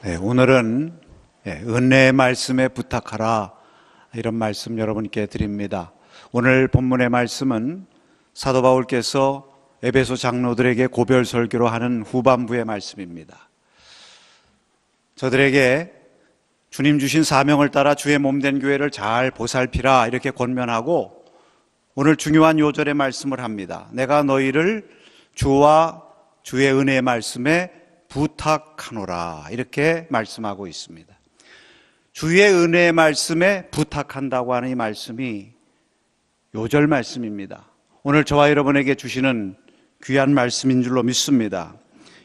네, 오늘은 은혜의 말씀에 부탁하라, 이런 말씀 여러분께 드립니다. 오늘 본문의 말씀은 사도 바울께서 에베소 장로들에게 고별 설교로 하는 후반부의 말씀입니다. 저들에게 주님 주신 사명을 따라 주의 몸된 교회를 잘 보살피라, 이렇게 권면하고 오늘 중요한 요절의 말씀을 합니다. 내가 너희를 주와 주의 은혜의 말씀에 부탁하노라, 이렇게 말씀하고 있습니다. 주의 은혜의 말씀에 부탁한다고 하는 이 말씀이 요절 말씀입니다. 오늘 저와 여러분에게 주시는 귀한 말씀인 줄로 믿습니다.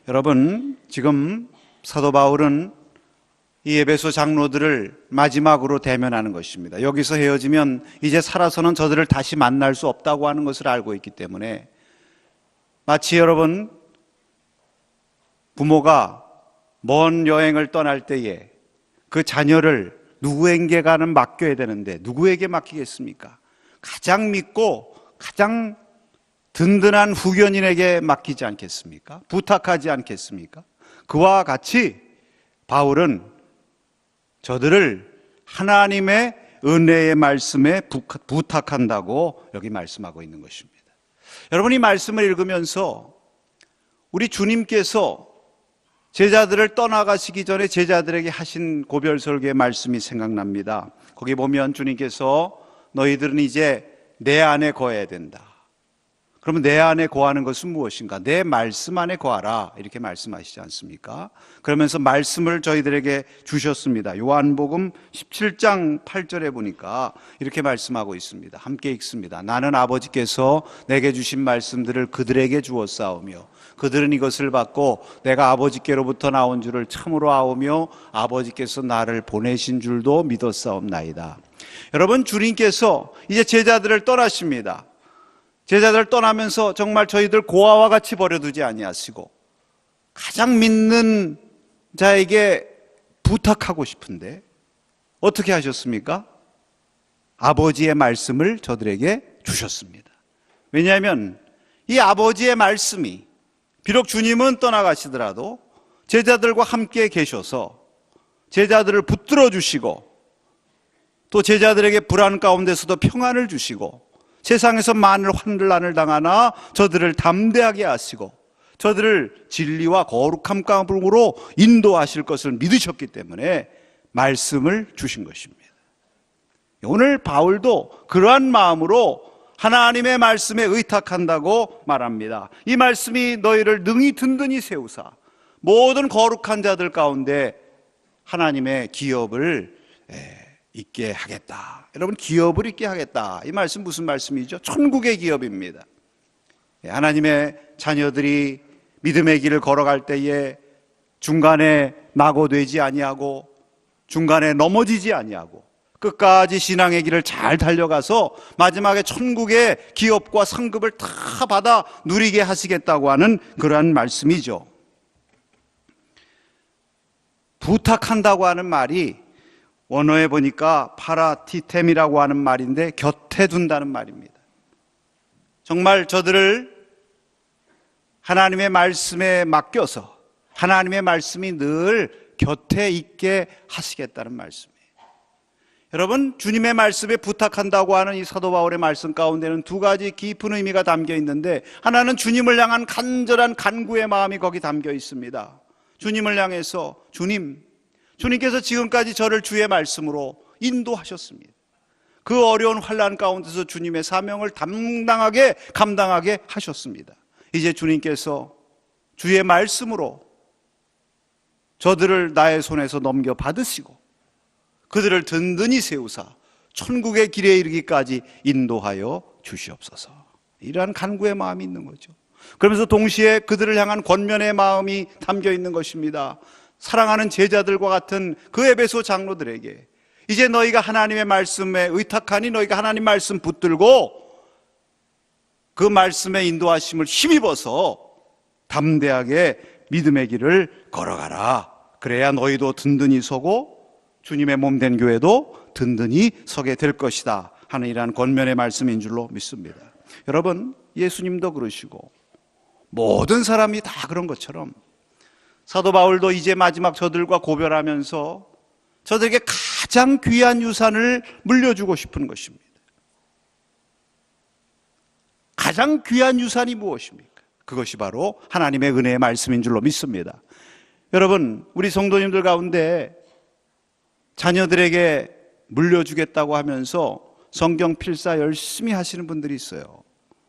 여러분, 지금 사도 바울은 이 에베소 장로들을 마지막으로 대면하는 것입니다. 여기서 헤어지면 이제 살아서는 저들을 다시 만날 수 없다고 하는 것을 알고 있기 때문에, 마치 여러분 부모가 먼 여행을 떠날 때에 그 자녀를 누구에게가는 맡겨야 되는데 누구에게 맡기겠습니까? 가장 믿고 가장 든든한 후견인에게 맡기지 않겠습니까? 부탁하지 않겠습니까? 그와 같이 바울은 저들을 하나님의 은혜의 말씀에 부탁한다고 여기 말씀하고 있는 것입니다. 여러분, 이 말씀을 읽으면서 우리 주님께서 제자들을 떠나가시기 전에 제자들에게 하신 고별 설교의 말씀이 생각납니다. 거기 보면 주님께서 너희들은 이제 내 안에 거해야 된다. 그러면 내 안에 거하는 것은 무엇인가? 내 말씀 안에 거하라, 이렇게 말씀하시지 않습니까? 그러면서 말씀을 저희들에게 주셨습니다. 요한복음 17장 8절에 보니까 이렇게 말씀하고 있습니다. 함께 읽습니다. 나는 아버지께서 내게 주신 말씀들을 그들에게 주었사오며 그들은 이것을 받고 내가 아버지께로부터 나온 줄을 참으로 아오며 아버지께서 나를 보내신 줄도 믿었사옵나이다. 여러분, 주님께서 이제 제자들을 떠나십니다. 제자들 떠나면서 정말 저희들 고아와 같이 버려두지 아니하시고 가장 믿는 자에게 부탁하고 싶은데 어떻게 하셨습니까? 아버지의 말씀을 저들에게 주셨습니다. 왜냐하면 이 아버지의 말씀이, 비록 주님은 떠나가시더라도 제자들과 함께 계셔서 제자들을 붙들어 주시고 또 제자들에게 불안 가운데서도 평안을 주시고 세상에서 만일 환난을 당하나 저들을 담대하게 하시고 저들을 진리와 거룩함 가운데로 인도하실 것을 믿으셨기 때문에 말씀을 주신 것입니다. 오늘 바울도 그러한 마음으로 하나님의 말씀에 의탁한다고 말합니다. 이 말씀이 너희를 능히 든든히 세우사 모든 거룩한 자들 가운데 하나님의 기업을 있게 하겠다. 여러분, 기업을 있게 하겠다, 이 말씀 무슨 말씀이죠? 천국의 기업입니다. 하나님의 자녀들이 믿음의 길을 걸어갈 때에 중간에 낙오되지 아니하고 중간에 넘어지지 아니하고 끝까지 신앙의 길을 잘 달려가서 마지막에 천국의 기업과 상급을 다 받아 누리게 하시겠다고 하는 그러한 말씀이죠. 부탁한다고 하는 말이 원어에 보니까 파라티템이라고 하는 말인데 곁에 둔다는 말입니다. 정말 저들을 하나님의 말씀에 맡겨서 하나님의 말씀이 늘 곁에 있게 하시겠다는 말씀이에요. 여러분, 주님의 말씀에 부탁한다고 하는 이 사도 바울의 말씀 가운데는 두 가지 깊은 의미가 담겨 있는데, 하나는 주님을 향한 간절한 간구의 마음이 거기 담겨 있습니다. 주님을 향해서 주님께서 지금까지 저를 주의 말씀으로 인도하셨습니다. 그 어려운 환난 가운데서 주님의 사명을 담당하게 감당하게 하셨습니다. 이제 주님께서 주의 말씀으로 저들을 나의 손에서 넘겨받으시고 그들을 든든히 세우사 천국의 길에 이르기까지 인도하여 주시옵소서. 이러한 간구의 마음이 있는 거죠. 그러면서 동시에 그들을 향한 권면의 마음이 담겨 있는 것입니다. 사랑하는 제자들과 같은 그 에베소 장로들에게 이제 너희가 하나님의 말씀에 의탁하니 너희가 하나님 말씀 붙들고 그 말씀의 인도하심을 힘입어서 담대하게 믿음의 길을 걸어가라. 그래야 너희도 든든히 서고 주님의 몸된 교회도 든든히 서게 될 것이다 하는 이러한 권면의 말씀인 줄로 믿습니다. 여러분, 예수님도 그러시고 모든 사람이 다 그런 것처럼 사도 바울도 이제 마지막 저들과 고별하면서 저들에게 가장 귀한 유산을 물려주고 싶은 것입니다. 가장 귀한 유산이 무엇입니까? 그것이 바로 하나님의 은혜의 말씀인 줄로 믿습니다. 여러분, 우리 성도님들 가운데 자녀들에게 물려주겠다고 하면서 성경 필사 열심히 하시는 분들이 있어요.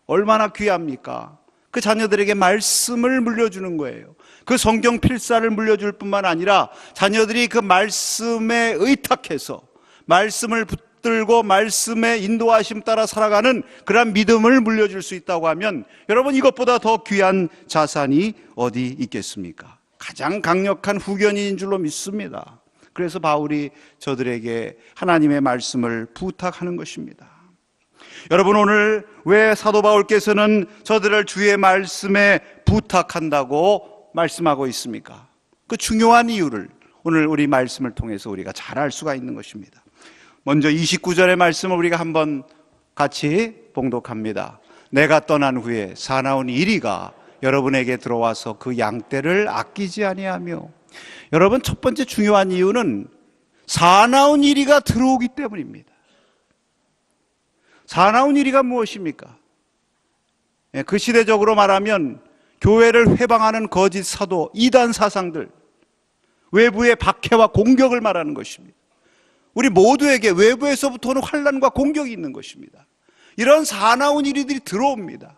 얼마나 귀합니까? 그 자녀들에게 말씀을 물려주는 거예요. 그 성경 필사를 물려줄 뿐만 아니라 자녀들이 그 말씀에 의탁해서 말씀을 붙들고 말씀의 인도하심 따라 살아가는 그런 믿음을 물려줄 수 있다고 하면 여러분, 이것보다 더 귀한 자산이 어디 있겠습니까? 가장 강력한 후견인 줄로 믿습니다. 그래서 바울이 저들에게 하나님의 말씀을 부탁하는 것입니다. 여러분, 오늘 왜 사도 바울께서는 저들을 주의 말씀에 부탁한다고 말씀하고 있습니까? 그 중요한 이유를 오늘 우리 말씀을 통해서 우리가 잘 알 수가 있는 것입니다. 먼저 29절의 말씀을 우리가 한번 같이 봉독합니다. 내가 떠난 후에 사나운 이리가 여러분에게 들어와서 그 양떼를 아끼지 아니하며. 여러분, 첫 번째 중요한 이유는 사나운 이리가 들어오기 때문입니다. 사나운 이리가 무엇입니까? 그 시대적으로 말하면 교회를 회방하는 거짓 사도, 이단 사상들, 외부의 박해와 공격을 말하는 것입니다. 우리 모두에게 외부에서부터는 환난과 공격이 있는 것입니다. 이런 사나운 이리들이 들어옵니다.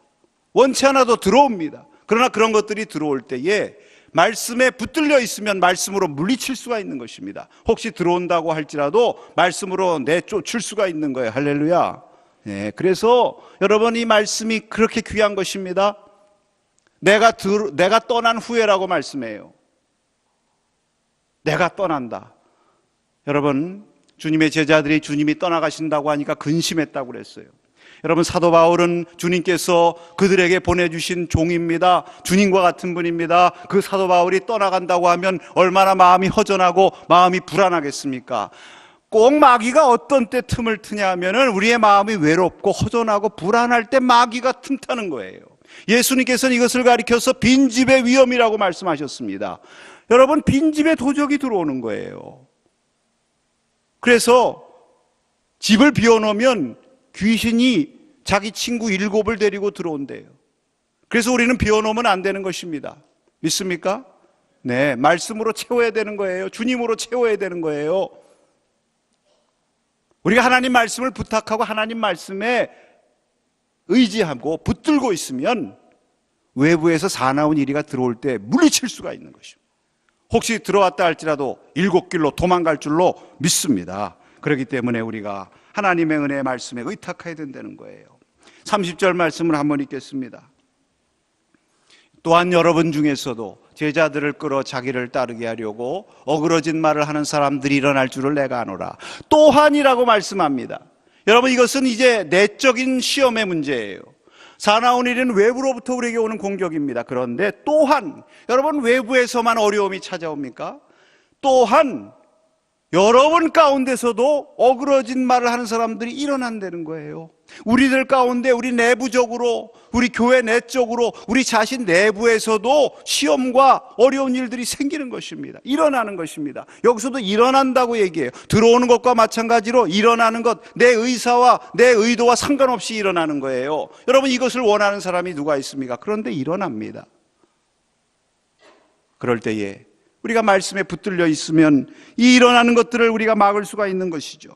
원치 않아도 들어옵니다. 그러나 그런 것들이 들어올 때에 말씀에 붙들려 있으면 말씀으로 물리칠 수가 있는 것입니다. 혹시 들어온다고 할지라도 말씀으로 내쫓을 수가 있는 거예요. 할렐루야. 네, 그래서 여러분, 이 말씀이 그렇게 귀한 것입니다. 내가 떠난 후에라고 말씀해요. 내가 떠난다. 여러분, 주님의 제자들이 주님이 떠나가신다고 하니까 근심했다고 그랬어요. 여러분, 사도 바울은 주님께서 그들에게 보내주신 종입니다. 주님과 같은 분입니다. 그 사도 바울이 떠나간다고 하면 얼마나 마음이 허전하고 마음이 불안하겠습니까? 꼭 마귀가 어떤 때 틈을 트냐 하면은 우리의 마음이 외롭고 허전하고 불안할 때 마귀가 틈타는 거예요. 예수님께서는 이것을 가리켜서 빈집의 위험이라고 말씀하셨습니다. 여러분, 빈집에 도적이 들어오는 거예요. 그래서 집을 비워놓으면 귀신이 자기 친구 7을 데리고 들어온대요. 그래서 우리는 비워놓으면 안 되는 것입니다. 믿습니까? 네, 말씀으로 채워야 되는 거예요. 주님으로 채워야 되는 거예요. 우리가 하나님 말씀을 부탁하고 하나님 말씀에 의지하고 붙들고 있으면 외부에서 사나운 이리가 들어올 때 물리칠 수가 있는 것입니다. 혹시 들어왔다 할지라도 7길로 도망갈 줄로 믿습니다. 그렇기 때문에 우리가 하나님의 은혜의 말씀에 의탁해야 된다는 거예요. 30절 말씀을 한번 읽겠습니다. 또한 여러분 중에서도 제자들을 끌어 자기를 따르게 하려고 어그러진 말을 하는 사람들이 일어날 줄을 내가 아노라. 또한이라고 말씀합니다. 여러분, 이것은 이제 내적인 시험의 문제예요. 사나운 일은 외부로부터 우리에게 오는 공격입니다. 그런데 또한, 여러분, 외부에서만 어려움이 찾아옵니까? 또한 여러분 가운데서도 어그러진 말을 하는 사람들이 일어난다는 거예요. 우리들 가운데, 우리 내부적으로, 우리 교회 내적으로, 우리 자신 내부에서도 시험과 어려운 일들이 생기는 것입니다. 일어나는 것입니다. 여기서도 일어난다고 얘기해요. 들어오는 것과 마찬가지로 일어나는 것, 내 의사와 내 의도와 상관없이 일어나는 거예요. 여러분, 이것을 원하는 사람이 누가 있습니까? 그런데 일어납니다. 그럴 때에 우리가 말씀에 붙들려 있으면 이 일어나는 것들을 우리가 막을 수가 있는 것이죠.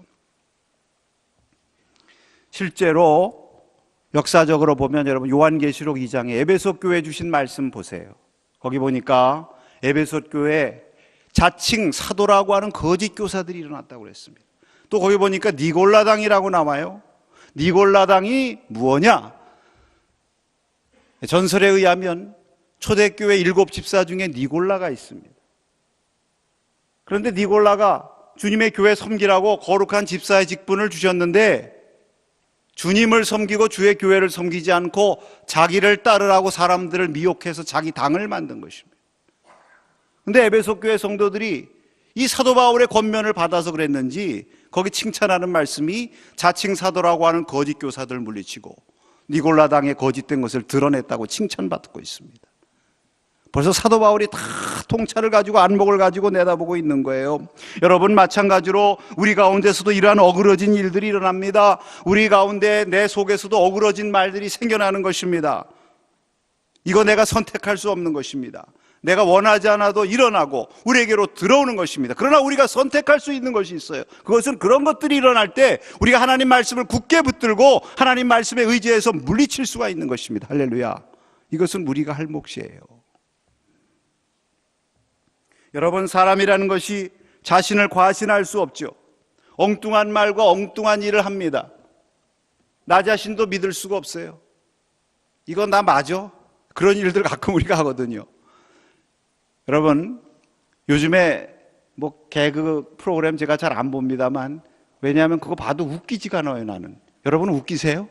실제로 역사적으로 보면 여러분, 요한계시록 2장에 에베소 교회 주신 말씀 보세요. 거기 보니까 에베소 교회 자칭 사도라고 하는 거짓 교사들이 일어났다고 그랬습니다. 또 거기 보니까 니골라당이라고 나와요. 니골라당이 무엇냐? 전설에 의하면 초대교회 7집사 중에 니골라가 있습니다. 그런데 니골라가 주님의 교회 섬기라고 거룩한 집사의 직분을 주셨는데 주님을 섬기고 주의 교회를 섬기지 않고 자기를 따르라고 사람들을 미혹해서 자기 당을 만든 것입니다. 그런데 에베소 교회 성도들이 이 사도 바울의 권면을 받아서 그랬는지 거기 칭찬하는 말씀이 자칭 사도라고 하는 거짓 교사들을 물리치고 니골라당의 거짓된 것을 드러냈다고 칭찬받고 있습니다. 벌써 사도 바울이 다 통찰을 가지고 안목을 가지고 내다보고 있는 거예요. 여러분, 마찬가지로 우리 가운데서도 이러한 어그러진 일들이 일어납니다. 우리 가운데 내 속에서도 어그러진 말들이 생겨나는 것입니다. 이거 내가 선택할 수 없는 것입니다. 내가 원하지 않아도 일어나고 우리에게로 들어오는 것입니다. 그러나 우리가 선택할 수 있는 것이 있어요. 그것은 그런 것들이 일어날 때 우리가 하나님 말씀을 굳게 붙들고 하나님 말씀에 의지해서 물리칠 수가 있는 것입니다. 할렐루야. 이것은 우리가 할 몫이에요. 여러분, 사람이라는 것이 자신을 과신할 수 없죠. 엉뚱한 말과 엉뚱한 일을 합니다. 나 자신도 믿을 수가 없어요. 이건 나 맞아? 그런 일들 가끔 우리가 하거든요. 여러분, 요즘에 개그 프로그램 제가 잘 안 봅니다만, 왜냐하면 그거 봐도 웃기지가 않아요, 나는. 여러분은 웃기세요?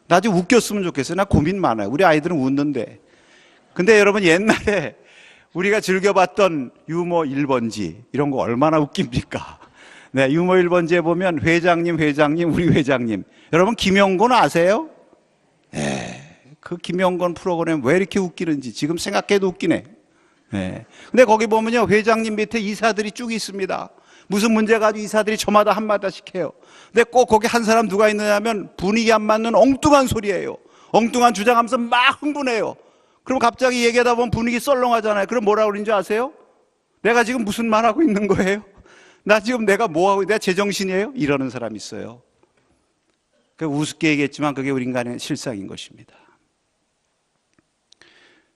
나 좀 웃겼으면 좋겠어요. 나 고민 많아요. 우리 아이들은 웃는데. 근데 여러분, 옛날에 우리가 즐겨봤던 유머 1번지 이런 거 얼마나 웃깁니까? 네, 유머 1번지에 보면 회장님, 우리 회장님. 여러분, 김영건 아세요? 네, 그 김영건 프로그램 왜 이렇게 웃기는지 지금 생각해도 웃기네. 네. 근데 거기 보면요, 회장님 밑에 이사들이 쭉 있습니다. 무슨 문제 가지고 이사들이 저마다 한마디씩 해요. 근데 꼭 거기 한 사람 누가 있느냐면 분위기 안 맞는 엉뚱한 소리예요. 엉뚱한 주장하면서 막 흥분해요. 그럼 갑자기 얘기하다 보면 분위기 썰렁하잖아요. 그럼 뭐라고 그러는지 아세요? 내가 지금 무슨 말하고 있는 거예요? 나 지금 내가 뭐하고, 내가 제정신이에요? 이러는 사람이 있어요. 우습게 얘기했지만 그게 우리 인간의 실상인 것입니다.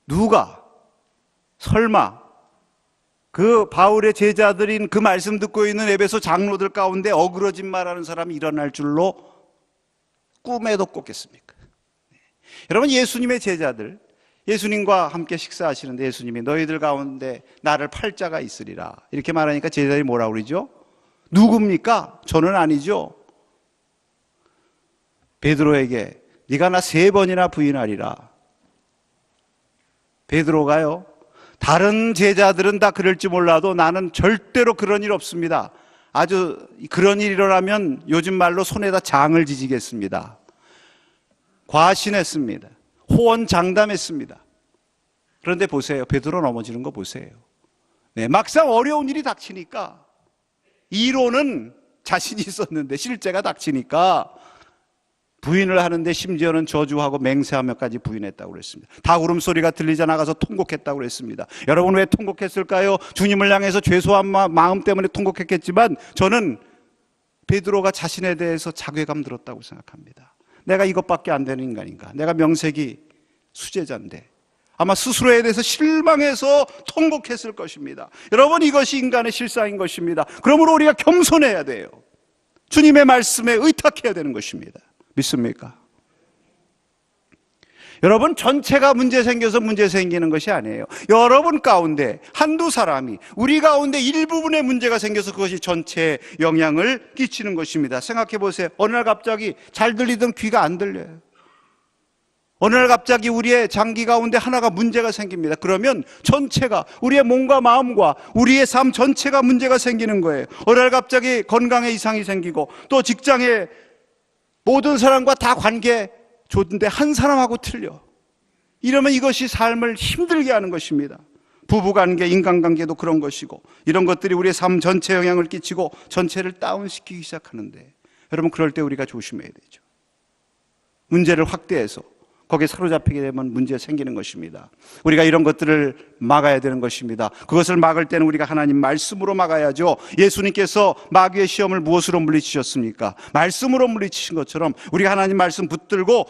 누가 설마 그 바울의 제자들인 그 말씀 듣고 있는 에베소 장로들 가운데 어그러진 말하는 사람이 일어날 줄로 꿈에도 꿨겠습니까? 여러분, 예수님의 제자들, 예수님과 함께 식사하시는데 예수님이 너희들 가운데 나를 팔 자가 있으리라 이렇게 말하니까 제자들이 뭐라고 그러죠? 누굽니까? 저는 아니죠. 베드로에게 네가 나 3번이나 부인하리라. 베드로가요, 다른 제자들은 다 그럴지 몰라도 나는 절대로 그런 일 없습니다. 아주 그런 일이 일어나면 요즘 말로 손에다 장을 지지겠습니다. 과신했습니다. 호언장담했습니다. 그런데 보세요. 베드로 넘어지는 거 보세요. 네, 막상 어려운 일이 닥치니까 이론은 자신이 있었는데 실제가 닥치니까 부인을 하는데 심지어는 저주하고 맹세하며까지 부인했다고 그랬습니다. 다 울음소리가 들리자 나가서 통곡했다고 그랬습니다. 여러분, 왜 통곡했을까요? 주님을 향해서 죄송한 마음 때문에 통곡했겠지만 저는 베드로가 자신에 대해서 자괴감 들었다고 생각합니다. 내가 이것밖에 안 되는 인간인가? 내가 명색이 수제자인데 아마 스스로에 대해서 실망해서 통곡했을 것입니다. 여러분, 이것이 인간의 실상인 것입니다. 그러므로 우리가 겸손해야 돼요. 주님의 말씀에 의탁해야 되는 것입니다. 믿습니까? 여러분, 전체가 문제 생겨서 문제 생기는 것이 아니에요. 여러분 가운데 한두 사람이, 우리 가운데 일부분의 문제가 생겨서 그것이 전체에 영향을 끼치는 것입니다. 생각해 보세요. 어느 날 갑자기 잘 들리던 귀가 안 들려요. 어느 날 갑자기 우리의 장기 가운데 하나가 문제가 생깁니다. 그러면 전체가, 우리의 몸과 마음과 우리의 삶 전체가 문제가 생기는 거예요. 어느 날 갑자기 건강에 이상이 생기고 또 직장에 모든 사람과 다 관계 좋은데 한 사람하고 틀려. 이러면 이것이 삶을 힘들게 하는 것입니다. 부부관계, 인간관계도 그런 것이고 이런 것들이 우리의 삶 전체에 영향을 끼치고 전체를 다운시키기 시작하는데, 여러분, 그럴 때 우리가 조심해야 되죠. 문제를 확대해서 거기에 사로잡히게 되면 문제가 생기는 것입니다. 우리가 이런 것들을 막아야 되는 것입니다. 그것을 막을 때는 우리가 하나님 말씀으로 막아야죠. 예수님께서 마귀의 시험을 무엇으로 물리치셨습니까? 말씀으로 물리치신 것처럼 우리가 하나님 말씀 붙들고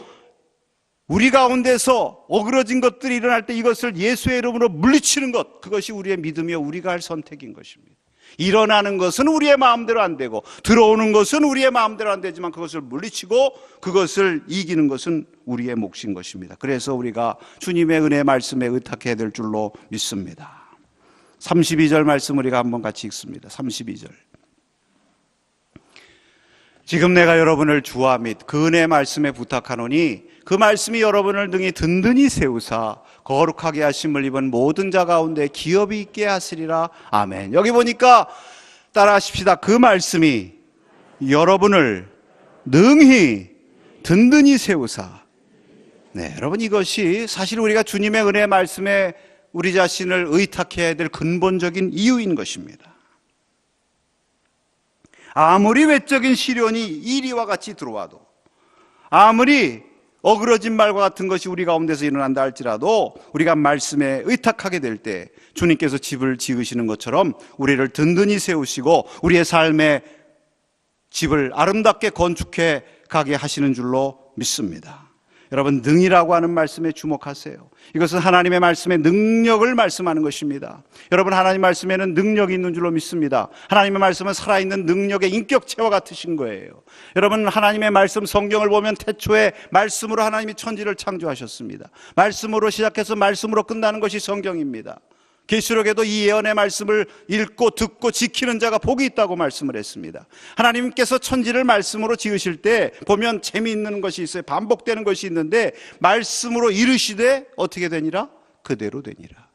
우리 가운데서 어그러진 것들이 일어날 때 이것을 예수의 이름으로 물리치는 것, 그것이 우리의 믿음이요 우리가 할 선택인 것입니다. 일어나는 것은 우리의 마음대로 안 되고 들어오는 것은 우리의 마음대로 안 되지만 그것을 물리치고 그것을 이기는 것은 우리의 몫인 것입니다. 그래서 우리가 주님의 은혜 말씀에 의탁해야 될 줄로 믿습니다. 32절 말씀 우리가 한번 같이 읽습니다. 32절. 지금 내가 여러분을 주와 및 그 은혜 말씀에 부탁하노니 그 말씀이 여러분을 등이 든든히 세우사 거룩하게 하심을 입은 모든 자 가운데 기업이 있게 하시리라. 아멘. 여기 보니까 따라 하십시다. 그 말씀이 여러분을 능히 든든히 세우사. 네, 여러분, 이것이 사실 우리가 주님의 은혜 말씀에 우리 자신을 의탁해야 될 근본적인 이유인 것입니다. 아무리 외적인 시련이 이리와 같이 들어와도, 아무리 어그러진 말과 같은 것이 우리 가운데서 일어난다 할지라도 우리가 말씀에 의탁하게 될 때 주님께서 집을 지으시는 것처럼 우리를 든든히 세우시고 우리의 삶의 집을 아름답게 건축해 가게 하시는 줄로 믿습니다. 여러분, 능이라고 하는 말씀에 주목하세요. 이것은 하나님의 말씀의 능력을 말씀하는 것입니다. 여러분, 하나님 말씀에는 능력이 있는 줄로 믿습니다. 하나님의 말씀은 살아있는 능력의 인격체와 같으신 거예요. 여러분, 하나님의 말씀 성경을 보면 태초에 말씀으로 하나님이 천지를 창조하셨습니다. 말씀으로 시작해서 말씀으로 끝나는 것이 성경입니다. 계시록에도 이 예언의 말씀을 읽고 듣고 지키는 자가 복이 있다고 말씀을 했습니다. 하나님께서 천지를 말씀으로 지으실 때 보면 재미있는 것이 있어요. 반복되는 것이 있는데, 말씀으로 이르시되 어떻게 되니라? 그대로 되니라.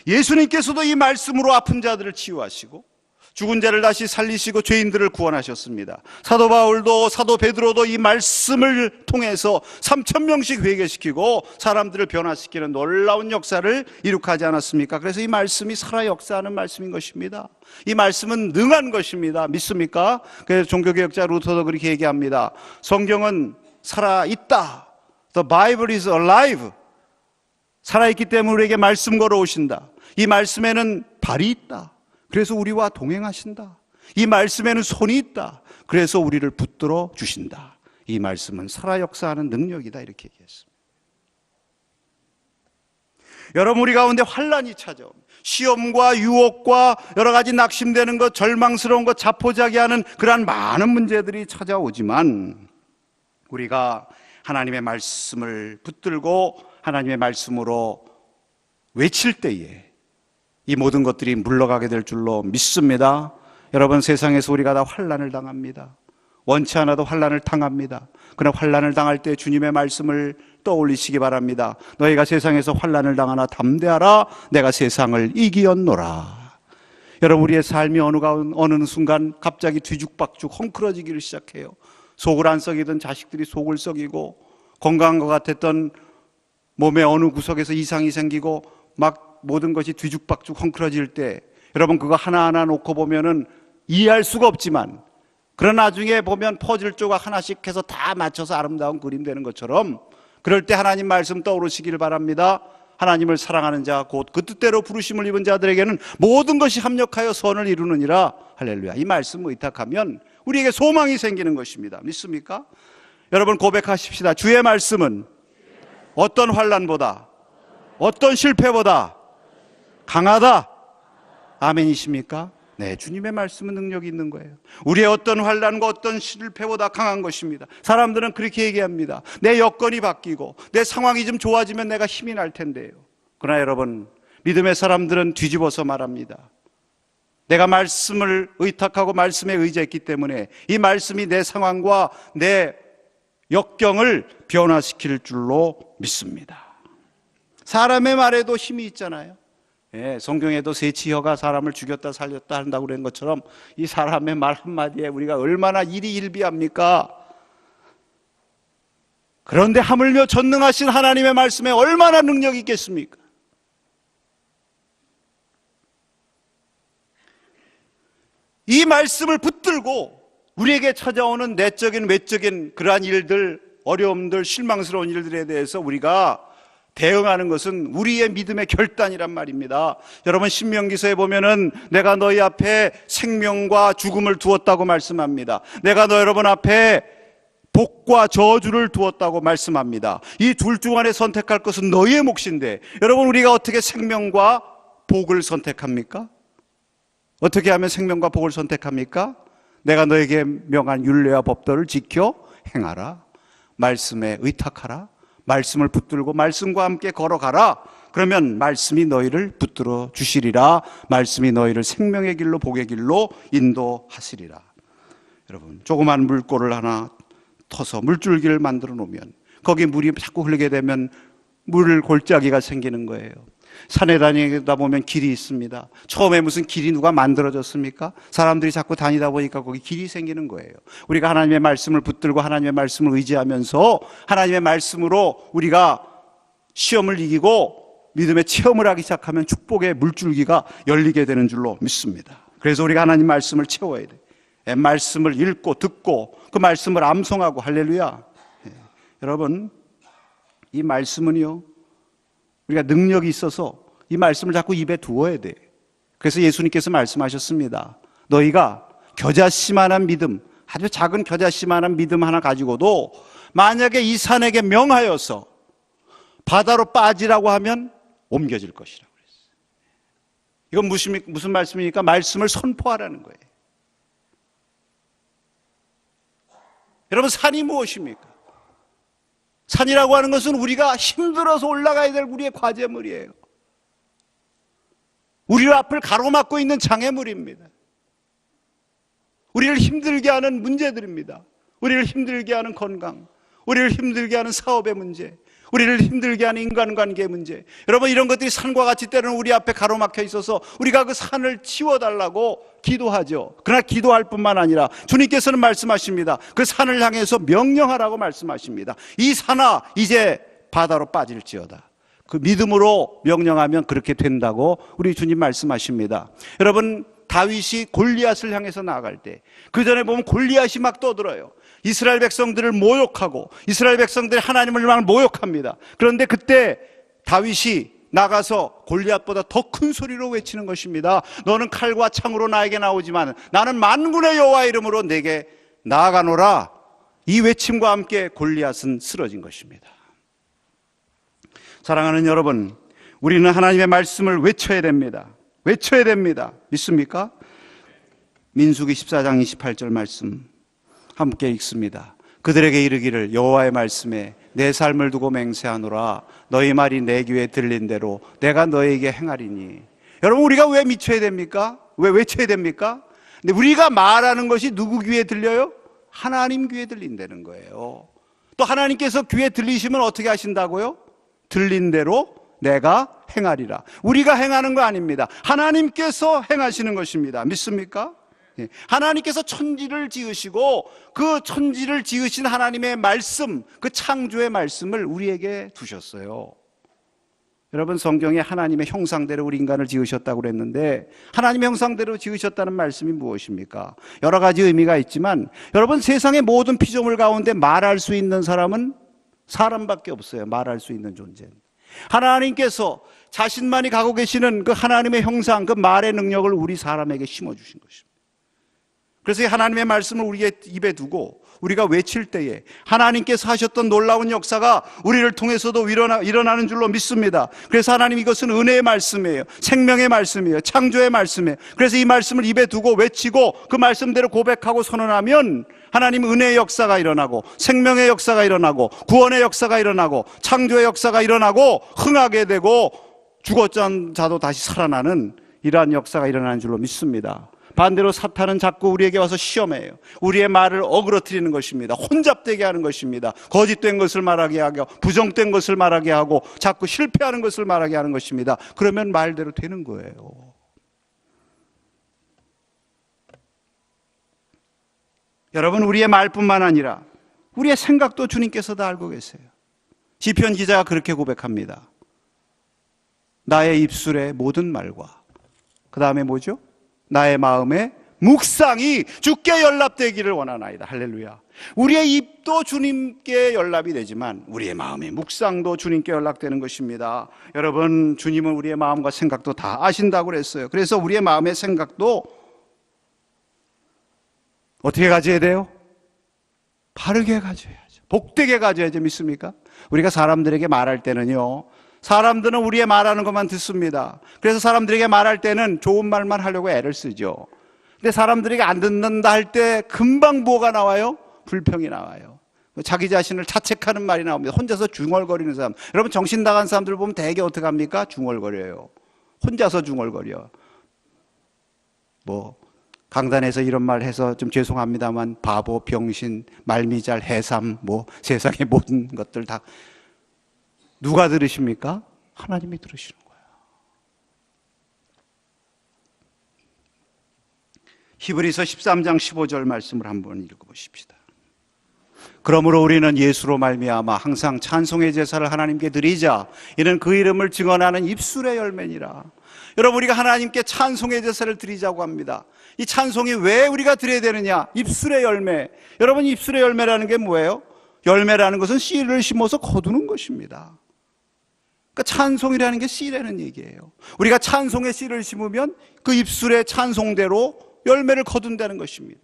예수님께서도 이 말씀으로 아픈 자들을 치유하시고 죽은 자를 다시 살리시고 죄인들을 구원하셨습니다. 사도 바울도 사도 베드로도 이 말씀을 통해서 3,000명씩 회개시키고 사람들을 변화시키는 놀라운 역사를 이룩하지 않았습니까? 그래서 이 말씀이 살아 역사하는 말씀인 것입니다. 이 말씀은 능한 것입니다. 믿습니까? 그래서 종교개혁자 루터도 그렇게 얘기합니다. 성경은 살아있다. The Bible is alive. 살아있기 때문에 우리에게 말씀 걸어오신다. 이 말씀에는 발이 있다. 그래서 우리와 동행하신다. 이 말씀에는 손이 있다. 그래서 우리를 붙들어 주신다. 이 말씀은 살아 역사하는 능력이다. 이렇게 얘기했습니다. 여러분, 우리 가운데 환난이 찾아옵니다. 시험과 유혹과 여러 가지 낙심되는 것, 절망스러운 것, 자포자기하는 그러한 많은 문제들이 찾아오지만 우리가 하나님의 말씀을 붙들고 하나님의 말씀으로 외칠 때에 이 모든 것들이 물러가게 될 줄로 믿습니다. 여러분, 세상에서 우리가 다 환난을 당합니다. 원치 않아도 환난을 당합니다. 그러나 환난을 당할 때 주님의 말씀을 떠올리시기 바랍니다. 너희가 세상에서 환난을 당하나 담대하라. 내가 세상을 이기었노라. 여러분, 우리의 삶이 어느 순간 갑자기 뒤죽박죽 헝클어지기를 시작해요. 속을 안 썩이던 자식들이 속을 썩이고, 건강한 것 같았던 몸의 어느 구석에서 이상이 생기고 막 모든 것이 뒤죽박죽 헝클어질 때, 여러분, 그거 하나하나 놓고 보면은 이해할 수가 없지만, 그러나 나중에 보면 퍼즐 조각 하나씩 해서 다 맞춰서 아름다운 그림 되는 것처럼, 그럴 때 하나님 말씀 떠오르시길 바랍니다. 하나님을 사랑하는 자, 곧 그 뜻대로 부르심을 입은 자들에게는 모든 것이 합력하여 선을 이루느니라. 할렐루야. 이 말씀 의탁하면 우리에게 소망이 생기는 것입니다. 믿습니까? 여러분, 고백하십시다. 주의 말씀은 어떤 환난보다, 어떤 실패보다 강하다. 아멘이십니까? 네, 주님의 말씀은 능력이 있는 거예요. 우리의 어떤 환난과 어떤 실패보다 강한 것입니다. 사람들은 그렇게 얘기합니다. 내 여건이 바뀌고 내 상황이 좀 좋아지면 내가 힘이 날 텐데요. 그러나 여러분, 믿음의 사람들은 뒤집어서 말합니다. 내가 말씀을 의탁하고 말씀에 의지했기 때문에 이 말씀이 내 상황과 내 역경을 변화시킬 줄로 믿습니다. 사람의 말에도 힘이 있잖아요. 예, 성경에도 세 치혀가 사람을 죽였다 살렸다 한다고 그런 것처럼 이 사람의 말 한마디에 우리가 얼마나 일희일비합니까? 그런데 하물며 전능하신 하나님의 말씀에 얼마나 능력이 있겠습니까? 이 말씀을 붙들고 우리에게 찾아오는 내적인 외적인 그러한 일들, 어려움들, 실망스러운 일들에 대해서 우리가 대응하는 것은 우리의 믿음의 결단이란 말입니다. 여러분, 신명기서에 보면은 내가 너희 앞에 생명과 죽음을 두었다고 말씀합니다. 내가 여러분 앞에 복과 저주를 두었다고 말씀합니다. 이 둘 중 안에 선택할 것은 너희의 몫인데, 여러분, 우리가 어떻게 생명과 복을 선택합니까? 어떻게 하면 생명과 복을 선택합니까? 내가 너에게 명한 율례와 법도를 지켜 행하라. 말씀에 의탁하라. 말씀을 붙들고 말씀과 함께 걸어가라. 그러면 말씀이 너희를 붙들어 주시리라. 말씀이 너희를 생명의 길로 복의 길로 인도하시리라. 여러분, 조그만 물골을 하나 터서 물줄기를 만들어 놓으면 거기 물이 자꾸 흐르게 되면 물 골짜기가 생기는 거예요. 산에 다니다 보면 길이 있습니다. 처음에 무슨 길이 누가 만들어졌습니까? 사람들이 자꾸 다니다 보니까 거기 길이 생기는 거예요. 우리가 하나님의 말씀을 붙들고 하나님의 말씀을 의지하면서 하나님의 말씀으로 우리가 시험을 이기고 믿음의 체험을 하기 시작하면 축복의 물줄기가 열리게 되는 줄로 믿습니다. 그래서 우리가 하나님 말씀을 채워야 돼. 말씀을 읽고 듣고 그 말씀을 암송하고 할렐루야. 여러분, 이 말씀은요, 우리가 능력이 있어서 이 말씀을 자꾸 입에 두어야 돼. 그래서 예수님께서 말씀하셨습니다. 너희가 겨자씨만한 믿음, 아주 작은 겨자씨만한 믿음 하나 가지고도 만약에 이 산에게 명하여서 바다로 빠지라고 하면 옮겨질 것이라고 그랬어요. 이건 무슨 말씀입니까? 말씀을 선포하라는 거예요. 여러분, 산이 무엇입니까? 산이라고 하는 것은 우리가 힘들어서 올라가야 될 우리의 과제물이에요. 우리 앞을 가로막고 있는 장애물입니다. 우리를 힘들게 하는 문제들입니다. 우리를 힘들게 하는 건강, 우리를 힘들게 하는 사업의 문제, 우리를 힘들게 하는 인간관계의 문제. 여러분, 이런 것들이 산과 같이 때로는 우리 앞에 가로막혀 있어서 우리가 그 산을 치워달라고 기도하죠. 그러나 기도할 뿐만 아니라 주님께서는 말씀하십니다. 그 산을 향해서 명령하라고 말씀하십니다. 이 산아, 이제 바다로 빠질지어다. 그 믿음으로 명령하면 그렇게 된다고 우리 주님 말씀하십니다. 여러분, 다윗이 골리앗을 향해서 나아갈 때, 그 전에 보면 골리앗이 막 떠들어요. 이스라엘 백성들을 모욕하고 이스라엘 백성들이 하나님을 막 모욕합니다. 그런데 그때 다윗이 나가서 골리앗보다 더 큰 소리로 외치는 것입니다. 너는 칼과 창으로 나에게 나오지만 나는 만군의 여호와 이름으로 내게 나아가노라. 이 외침과 함께 골리앗은 쓰러진 것입니다. 사랑하는 여러분, 우리는 하나님의 말씀을 외쳐야 됩니다. 외쳐야 됩니다. 믿습니까? 민수기 14장 28절 말씀 함께 읽습니다. 그들에게 이르기를 여호와의 말씀에 내 삶을 두고 맹세하노라. 너희 말이 내 귀에 들린 대로 내가 너에게 행하리니. 여러분, 우리가 왜 미쳐야 됩니까? 왜 외쳐야 됩니까? 근데 우리가 말하는 것이 누구 귀에 들려요? 하나님 귀에 들린다는 거예요. 또 하나님께서 귀에 들리시면 어떻게 하신다고요? 들린 대로 내가 행하리라. 우리가 행하는 거 아닙니다. 하나님께서 행하시는 것입니다. 믿습니까? 하나님께서 천지를 지으시고 그 천지를 지으신 하나님의 말씀, 그 창조의 말씀을 우리에게 두셨어요. 여러분, 성경에 하나님의 형상대로 우리 인간을 지으셨다고 그랬는데 하나님의 형상대로 지으셨다는 말씀이 무엇입니까? 여러 가지 의미가 있지만 여러분, 세상의 모든 피조물 가운데 말할 수 있는 사람은 사람밖에 없어요. 말할 수 있는 존재는. 하나님께서 자신만이 갖고 계시는 그 하나님의 형상, 그 말의 능력을 우리 사람에게 심어주신 것입니다. 그래서 이 하나님의 말씀을 우리의 입에 두고 우리가 외칠 때에 하나님께서 하셨던 놀라운 역사가 우리를 통해서도 일어나는 줄로 믿습니다. 그래서 하나님, 이것은 은혜의 말씀이에요. 생명의 말씀이에요. 창조의 말씀이에요. 그래서 이 말씀을 입에 두고 외치고 그 말씀대로 고백하고 선언하면 하나님 은혜의 역사가 일어나고 생명의 역사가 일어나고 구원의 역사가 일어나고 창조의 역사가 일어나고 흥하게 되고 죽었던 자도 다시 살아나는 이러한 역사가 일어나는 줄로 믿습니다. 반대로 사탄은 자꾸 우리에게 와서 시험해요. 우리의 말을 어그러뜨리는 것입니다. 혼잡되게 하는 것입니다. 거짓된 것을 말하게 하고 부정된 것을 말하게 하고 자꾸 실패하는 것을 말하게 하는 것입니다. 그러면 말대로 되는 거예요. 여러분, 우리의 말뿐만 아니라 우리의 생각도 주님께서 다 알고 계세요. 시편 기자가 그렇게 고백합니다. 나의 입술의 모든 말과 그 다음에 뭐죠? 나의 마음의 묵상이 주께 연락되기를 원하나이다. 할렐루야. 우리의 입도 주님께 연락이 되지만 우리의 마음의 묵상도 주님께 연락되는 것입니다. 여러분, 주님은 우리의 마음과 생각도 다 아신다고 그랬어요. 그래서 우리의 마음의 생각도 어떻게 가져야 돼요? 바르게 가져야죠. 복되게 가져야죠. 믿습니까? 우리가 사람들에게 말할 때는요, 사람들은 우리의 말하는 것만 듣습니다. 그래서 사람들에게 말할 때는 좋은 말만 하려고 애를 쓰죠. 근데 사람들에게 안 듣는다 할 때 금방 뭐가 나와요? 불평이 나와요. 자기 자신을 자책하는 말이 나옵니다. 혼자서 중얼거리는 사람. 여러분, 정신 나간 사람들 보면 대개 어떻게 합니까? 중얼거려요. 혼자서 중얼거려. 강단에서 이런 말 해서 좀 죄송합니다만 바보, 병신, 말미잘, 해삼, 세상의 모든 것들 다 누가 들으십니까? 하나님이 들으시는 거예요. 히브리서 13장 15절 말씀을 한번 읽어보십시다. 그러므로 우리는 예수로 말미암아 항상 찬송의 제사를 하나님께 드리자. 이는 그 이름을 증언하는 입술의 열매니라. 여러분, 우리가 하나님께 찬송의 제사를 드리자고 합니다. 이 찬송이 왜 우리가 드려야 되느냐? 입술의 열매. 여러분, 입술의 열매라는 게 뭐예요? 열매라는 것은 씨를 심어서 거두는 것입니다. 그러니까 찬송이라는 게 씨라는 얘기예요. 우리가 찬송의 씨를 심으면 그 입술의 찬송대로 열매를 거둔다는 것입니다.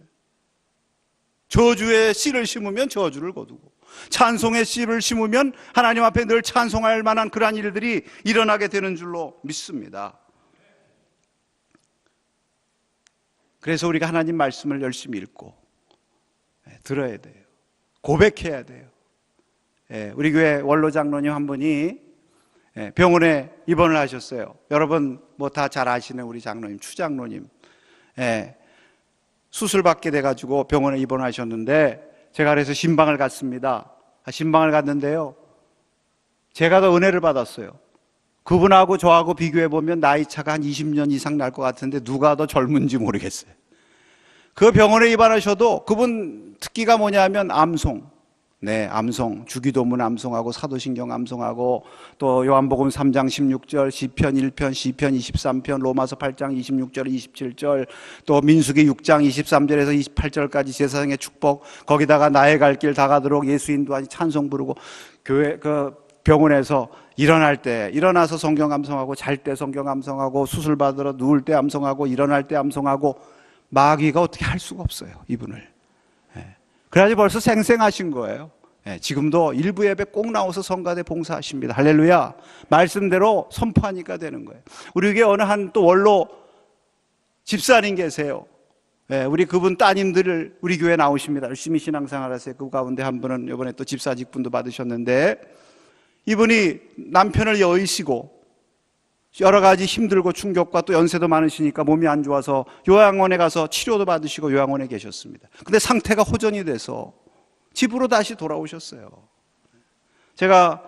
저주의 씨를 심으면 저주를 거두고, 찬송의 씨를 심으면 하나님 앞에 늘 찬송할 만한 그러한 일들이 일어나게 되는 줄로 믿습니다. 그래서 우리가 하나님 말씀을 열심히 읽고 들어야 돼요. 고백해야 돼요. 우리 교회 원로 장로님 한 분이 병원에 입원을 하셨어요. 여러분 뭐 다 잘 아시는 우리 장로님, 추 장로님. 수술 받게 돼가지고 병원에 입원하셨는데, 제가 그래서 신방을 갔습니다. 신방을 갔는데요, 제가 더 은혜를 받았어요. 그분하고 저하고 비교해보면 나이 차가 한 20년 이상 날 것 같은데 누가 더 젊은지 모르겠어요. 그 병원에 입원하셔도 그분 특기가 뭐냐면 암송. 암송, 주기도문 암송하고 사도신경 암송하고 또 요한복음 3장 16절, 시편 1편, 시편 23편, 로마서 8장 26절, 27절, 또 민수기 6장 23절에서 28절까지 제사장의 축복, 거기다가 나의 갈 길 다 가도록 예수 인도하니 찬송 부르고, 교회 병원에서 일어나서 성경 암송하고, 잘 때 성경 암송하고, 수술 받으러 누울 때 암송하고, 일어날 때 암송하고, 마귀가 어떻게 할 수가 없어요, 이분을. 그래야지 벌써 생생하신 거예요. 지금도 일부 예배 꼭 나와서 성가대 봉사하십니다. 할렐루야. 말씀대로 선포하니까 되는 거예요. 우리 교회 어느 한 또 원로 집사님 계세요. 우리 그분 따님들을 우리 교회 나오십니다. 열심히 신앙생활 하세요. 그 가운데 한 분은 이번에 또 집사 직분도 받으셨는데, 이분이 남편을 여의시고 여러 가지 힘들고 충격과 또 연세도 많으시니까 몸이 안 좋아서 요양원에 가서 치료도 받으시고 요양원에 계셨습니다. 근데 상태가 호전이 돼서 집으로 다시 돌아오셨어요. 제가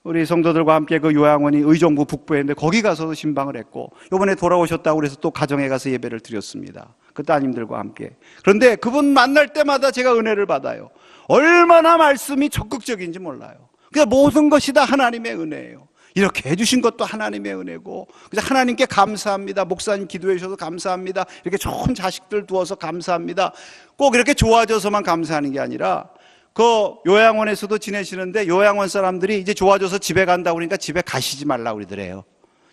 우리 성도들과 함께 그 요양원이 의정부 북부에 있는데 거기 가서도 신방을 했고, 이번에 돌아오셨다고 그래서 또 가정에 가서 예배를 드렸습니다. 그 따님들과 함께. 그런데 그분 만날 때마다 제가 은혜를 받아요. 얼마나 말씀이 적극적인지 몰라요. 그냥 모든 것이 다 하나님의 은혜예요. 이렇게 해주신 것도 하나님의 은혜고, 그래서 하나님께 감사합니다. 목사님 기도해 주셔서 감사합니다. 이렇게 좋은 자식들 두어서 감사합니다. 꼭 이렇게 좋아져서만 감사하는 게 아니라, 그 요양원에서도 지내시는데 요양원 사람들이 이제 좋아져서 집에 간다고 그러니까 집에 가시지 말라고 그러더래요.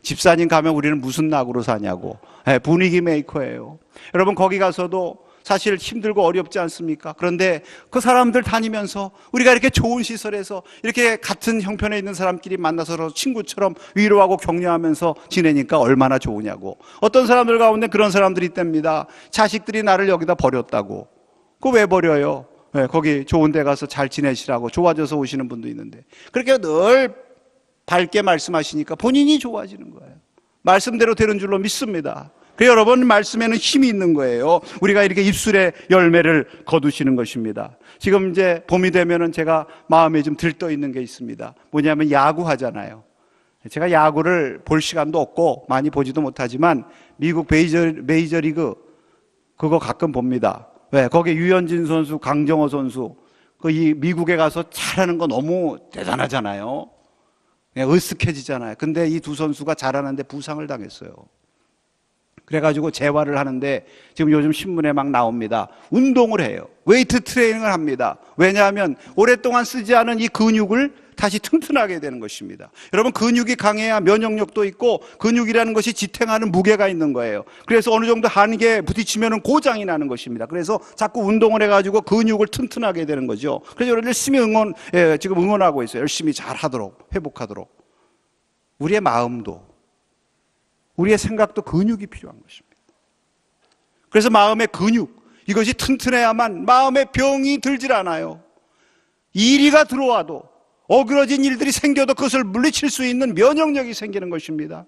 집사님 가면 우리는 무슨 낙으로 사냐고. 분위기 메이커예요. 여러분, 거기 가서도 사실 힘들고 어렵지 않습니까? 그런데 그 사람들 다니면서 우리가 이렇게 좋은 시설에서 이렇게 같은 형편에 있는 사람끼리 만나서 친구처럼 위로하고 격려하면서 지내니까 얼마나 좋으냐고. 어떤 사람들 가운데 그런 사람들이 있답니다. 자식들이 나를 여기다 버렸다고. 그거 왜 버려요? 거기 좋은 데 가서 잘 지내시라고 좋아져서 오시는 분도 있는데, 그렇게 늘 밝게 말씀하시니까 본인이 좋아지는 거예요. 말씀대로 되는 줄로 믿습니다. 그래서 여러분, 말씀에는 힘이 있는 거예요. 우리가 이렇게 입술의 열매를 거두시는 것입니다. 지금 이제 봄이 되면은 제가 마음에 좀 들떠 있는 게 있습니다. 뭐냐면 야구 하잖아요. 제가 야구를 볼 시간도 없고 많이 보지도 못하지만 미국 메이저리그 그거 가끔 봅니다. 왜? 거기 유현진 선수, 강정호 선수, 이 미국에 가서 잘하는 거 너무 대단하잖아요. 으쓱해지잖아요. 근데 이 두 선수가 잘하는데 부상을 당했어요. 그래가지고 재활을 하는데 지금 요즘 신문에 막 나옵니다. 운동을 해요. 웨이트 트레이닝을 합니다. 왜냐하면 오랫동안 쓰지 않은 이 근육을 다시 튼튼하게 되는 것입니다. 여러분, 근육이 강해야 면역력도 있고, 근육이라는 것이 지탱하는 무게가 있는 거예요. 그래서 어느 정도 한계에 부딪히면 고장이 나는 것입니다. 그래서 자꾸 운동을 해가지고 근육을 튼튼하게 되는 거죠. 그래서 여러분 열심히 지금 응원하고 있어요. 열심히 잘 하도록, 회복하도록. 우리의 마음도, 우리의 생각도 근육이 필요한 것입니다. 그래서 마음의 근육, 이것이 튼튼해야만 마음의 병이 들질 않아요. 이리가 들어와도, 어그러진 일들이 생겨도 그것을 물리칠 수 있는 면역력이 생기는 것입니다.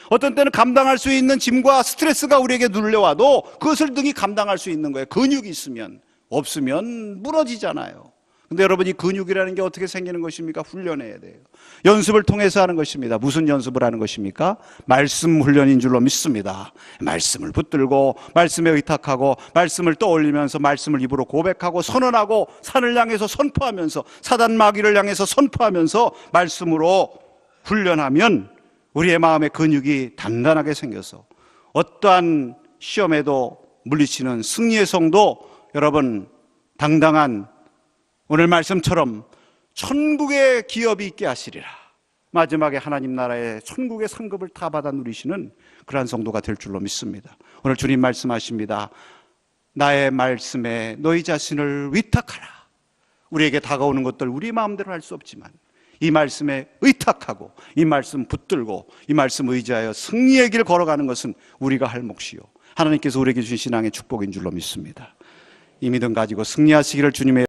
어떤 때는 감당할 수 있는 짐과 스트레스가 우리에게 눌려와도 그것을 능히 감당할 수 있는 거예요. 근육이 있으면. 없으면 무너지잖아요. 근데 여러분, 이 근육이라는 게 어떻게 생기는 것입니까? 훈련해야 돼요. 연습을 통해서 하는 것입니다. 무슨 연습을 하는 것입니까? 말씀 훈련인 줄로 믿습니다. 말씀을 붙들고 말씀에 의탁하고 말씀을 떠올리면서 말씀을 입으로 고백하고 선언하고 산을 향해서 선포하면서 사단 마귀를 향해서 선포하면서 말씀으로 훈련하면 우리의 마음의 근육이 단단하게 생겨서 어떠한 시험에도 물리치는 승리의 성도, 여러분, 당당한 오늘 말씀처럼 천국의 기업이 있게 하시리라. 마지막에 하나님 나라의 천국의 상급을 다 받아 누리시는 그러한 성도가 될 줄로 믿습니다. 오늘 주님 말씀하십니다. 나의 말씀에 너희 자신을 위탁하라. 우리에게 다가오는 것들 우리 마음대로 할 수 없지만 이 말씀에 의탁하고 이 말씀 붙들고 이 말씀 의지하여 승리의 길 걸어가는 것은 우리가 할 몫이요, 하나님께서 우리에게 주신 신앙의 축복인 줄로 믿습니다. 이 믿음 가지고 승리하시기를 주님의